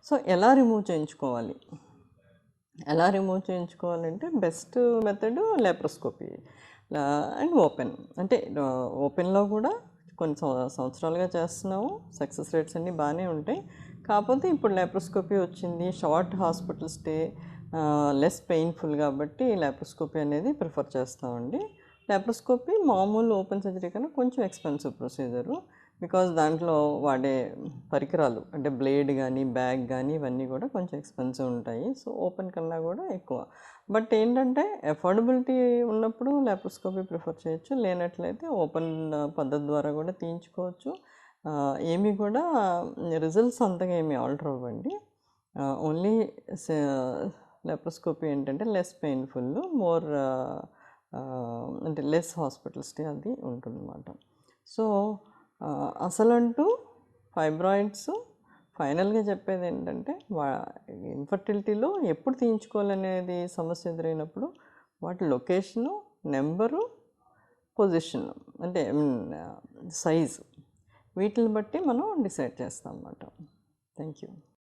So ఎలా remove చేయించుకోవాలి? ఎలా రిమూవ్ చేయించుకోవాలంటే best method laparoscopy and open. అంటే ఓపెన్లో కూడా కొన్ని సంవత్సరాలుగా చేస్తున్నాము, సక్సెస్ రేట్స్ అన్నీ బాగానే ఉంటాయి. కాకపోతే ఇప్పుడు లాప్రోస్కోపీ వచ్చింది, short hospital stay, less painful కాబట్టి లాప్రోస్కోపీ అనేది ప్రిఫర్ చేస్తామండి. లాప్రోస్కోపీ మామూలు ఓపెన్ సర్జరీ కన్నా కొంచెం ఎక్స్పెన్సివ్ ప్రొసీజరు. బికాజ్ దాంట్లో వాడే పరికరాలు అంటే బ్లేడ్ కానీ బ్యాగ్ కానీ ఇవన్నీ కూడా కొంచెం ఎక్స్పెన్సివ్ ఉంటాయి. సో ఓపెన్ కన్నా కూడా ఎక్కువ. బట్ ఏంటంటే అఫోర్డబిలిటీ ఉన్నప్పుడు లాప్రోస్కోపీ ప్రిఫర్ చేయొచ్చు, లేనట్లయితే ఓపెన్ పద్ధతి ద్వారా కూడా తీయించుకోవచ్చు. ఏమీ కూడా రిజల్ట్స్ అంతగా ఏమీ ఆల్టర్ అవ్వండి. ఓన్లీ లాప్రోస్కోపీ ఏంటంటే లెస్ పెయిన్ఫుల్, మోర్ అంటే లెస్ హాస్పిటల్ స్టే అది ఉంటుందన్నమాట. సో అసలంటూ ఫైబ్రాయిడ్స్ ఫైనల్గా చెప్పేది ఏంటంటే ఇన్ఫర్టిలిటీలో ఎప్పుడు తీయించుకోవాలనేది సమస్య ఎదురైనప్పుడు వాటి లొకేషను, నెంబరు, పొజిషన్ అంటే సైజు వీటిని బట్టి మనం డిసైడ్ చేస్తాం అన్నమాట. Thank you.